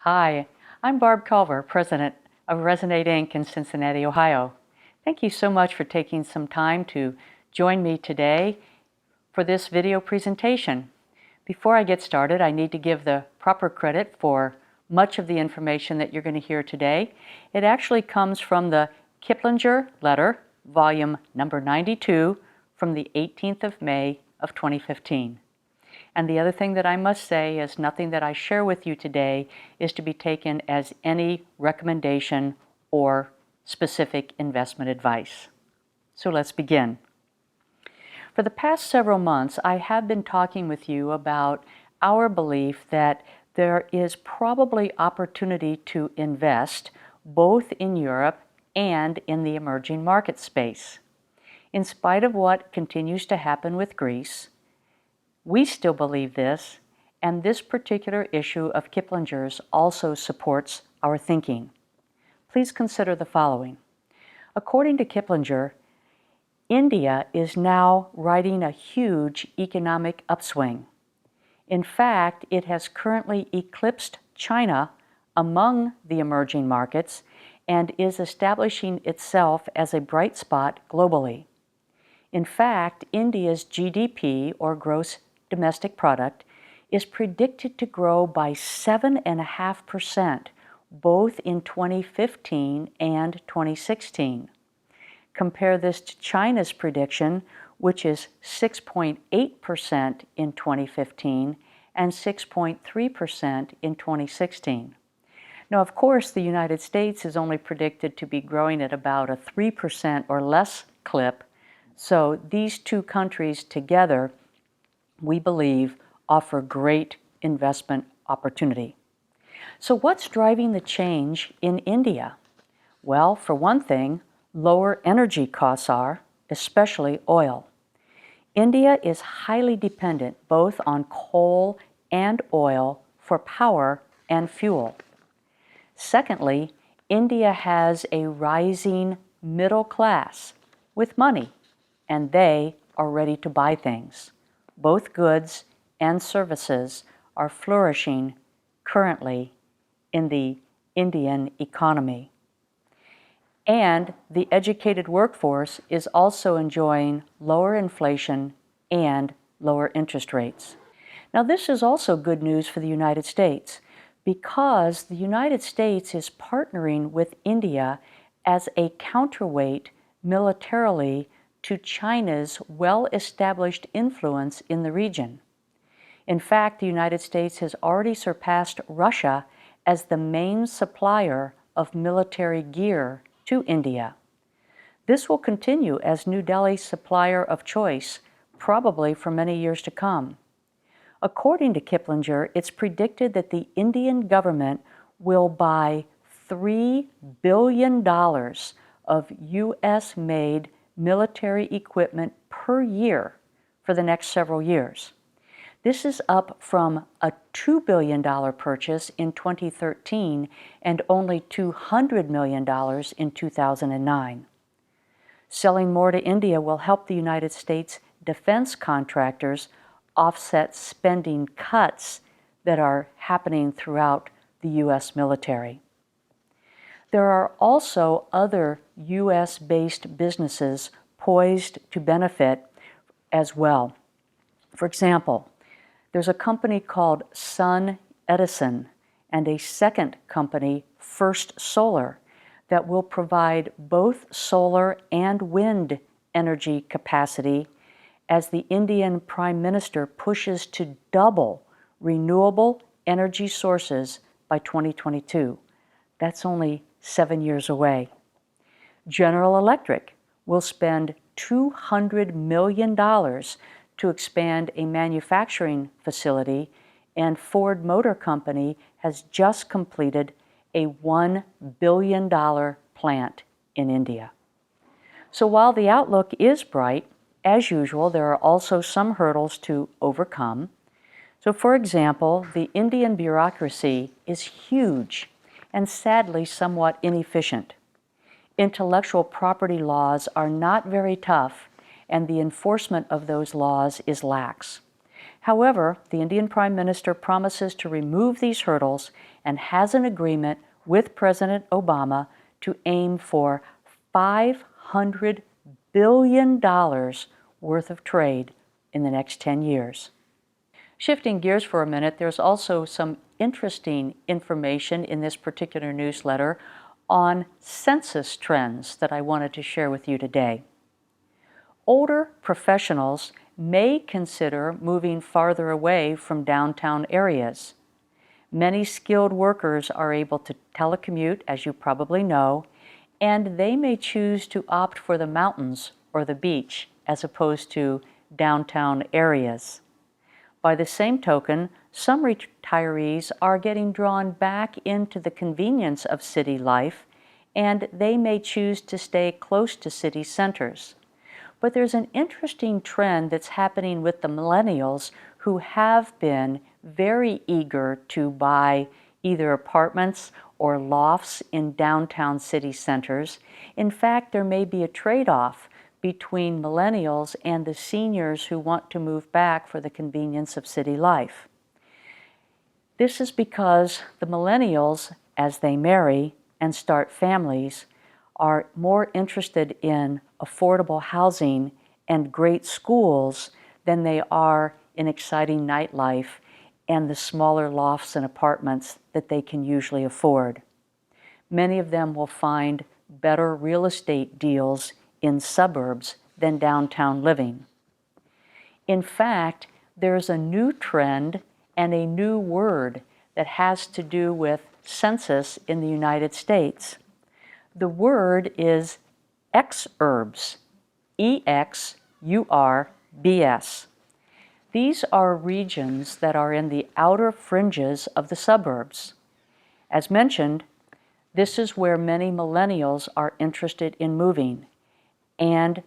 Hi, I'm Barb Culver, President of Resonate Inc. in Cincinnati, Ohio. Thank you so much for taking some time to join me today for this video presentation. Before I get started, I need to give the proper credit for much of the information that you're going to hear today. It actually comes from the Kiplinger letter, volume number 92, from the 18th of May of 2015. And the other thing that I must say is nothing that I share with you today is to be taken as any recommendation or specific investment advice. So let's begin. For the past several months, I have been talking with you about our belief that there is probably opportunity to invest both in Europe and in the emerging market space. In spite of what continues to happen with Greece, we still believe this, and this particular issue of Kiplinger's also supports our thinking. Please consider the following. According to Kiplinger, India is now riding a huge economic upswing. In fact, it has currently eclipsed China among the emerging markets and is establishing itself as a bright spot globally. In fact, India's GDP, or gross domestic product, is predicted to grow by 7.5% both in 2015 and 2016. Compare this to China's prediction, which is 6.8% in 2015 and 6.3% in 2016. Now, of course, the United States is only predicted to be growing at about a 3% or less clip, so these two countries together, we believe, offer great investment opportunity. So what's driving the change in India? Well, for one thing, lower energy costs are, especially oil. India is highly dependent both on coal and oil for power and fuel. Secondly, India has a rising middle class with money, and they are ready to buy things. Both goods and services are flourishing currently in the Indian economy. And the educated workforce is also enjoying lower inflation and lower interest rates. Now, this is also good news for the United States because the United States is partnering with India as a counterweight militarily to China's well-established influence in the region. In fact, the United States has already surpassed Russia as the main supplier of military gear to India. This will continue as New Delhi's supplier of choice, probably for many years to come. According to Kiplinger, it's predicted that the Indian government will buy $3 billion of U.S.-made military equipment per year for the next several years. This is up from a $2 billion purchase in 2013 and only $200 million in 2009. Selling more to India will help the United States defense contractors offset spending cuts that are happening throughout the U.S. military. There are also other U.S.-based businesses poised to benefit as well. For example, there's a company called Sun Edison and a second company, First Solar, that will provide both solar and wind energy capacity as the Indian Prime Minister pushes to double renewable energy sources by 2022. That's only 7 years away. General Electric will spend $200 million to expand a manufacturing facility, and Ford Motor Company has just completed a $1 billion plant in India. So while the outlook is bright, as usual, there are also some hurdles to overcome. So for example, the Indian bureaucracy is huge and sadly somewhat inefficient. Intellectual property laws are not very tough, and the enforcement of those laws is lax. However, the Indian Prime Minister promises to remove these hurdles and has an agreement with President Obama to aim for $500 billion worth of trade in the next 10 years. Shifting gears for a minute, there's also some interesting information in this particular newsletter on census trends that I wanted to share with you today. Older professionals may consider moving farther away from downtown areas. Many skilled workers are able to telecommute, as you probably know, and they may choose to opt for the mountains or the beach as opposed to downtown areas. By the same token, some retirees are getting drawn back into the convenience of city life, and they may choose to stay close to city centers. But there's an interesting trend that's happening with the millennials who have been very eager to buy either apartments or lofts in downtown city centers. In fact, there may be a trade-off between millennials and the seniors who want to move back for the convenience of city life. This is because the millennials, as they marry and start families, are more interested in affordable housing and great schools than they are in exciting nightlife and the smaller lofts and apartments that they can usually afford. Many of them will find better real estate deals in suburbs than downtown living. In fact, there's a new trend and a new word that has to do with census in the United States. The word is exurbs, E-X-U-R-B-S. These are regions that are in the outer fringes of the suburbs. As mentioned, this is where many millennials are interested in moving, and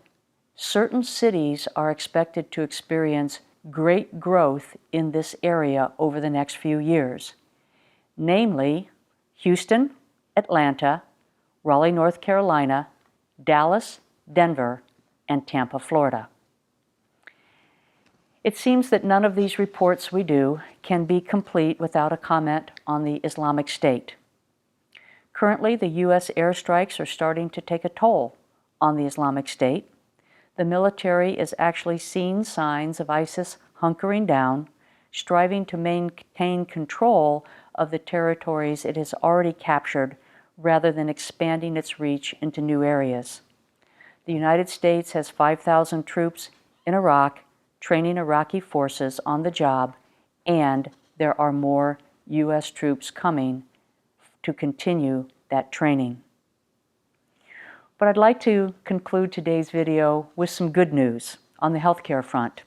certain cities are expected to experience great growth in this area over the next few years, namely Houston, Atlanta, Raleigh, North Carolina, Dallas, Denver, and Tampa, Florida. It seems that none of these reports we do can be complete without a comment on the Islamic State. Currently, the U.S. airstrikes are starting to take a toll on the Islamic State. The military is actually seeing signs of ISIS hunkering down, striving to maintain control of the territories it has already captured rather than expanding its reach into new areas. The United States has 5,000 troops in Iraq training Iraqi forces on the job, and there are more U.S. troops coming to continue that training. But I'd like to conclude today's video with some good news on the healthcare front.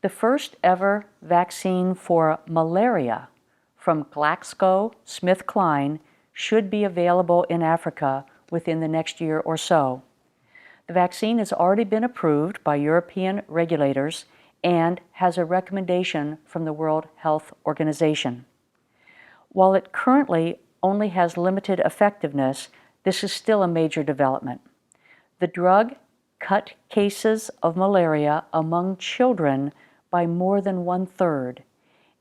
The first ever vaccine for malaria from GlaxoSmithKline should be available in Africa within the next year or so. The vaccine has already been approved by European regulators and has a recommendation from the World Health Organization. While it currently only has limited effectiveness, this is still a major development. The drug cut cases of malaria among children by more than 1/3,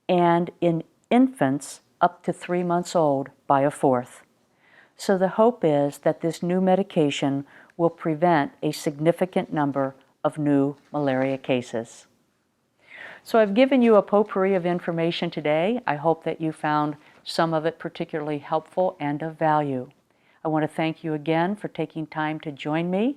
and in infants up to 3 months old by 1/4. So the hope is that this new medication will prevent a significant number of new malaria cases. So I've given you a potpourri of information today. I hope that you found some of it particularly helpful and of value. I want to thank you again for taking time to join me.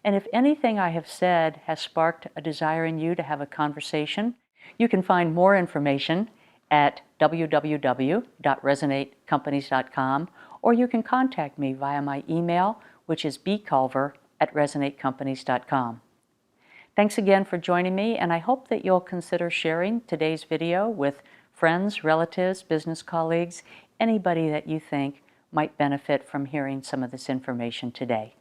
And if anything I have said has sparked a desire in you to have a conversation, you can find more information at www.resonatecompanies.com, or you can contact me via my email, which is bculver@resonatecompanies.com. Thanks again for joining me, and I hope that you'll consider sharing today's video with friends, relatives, business colleagues, anybody that you think might benefit from hearing some of this information today.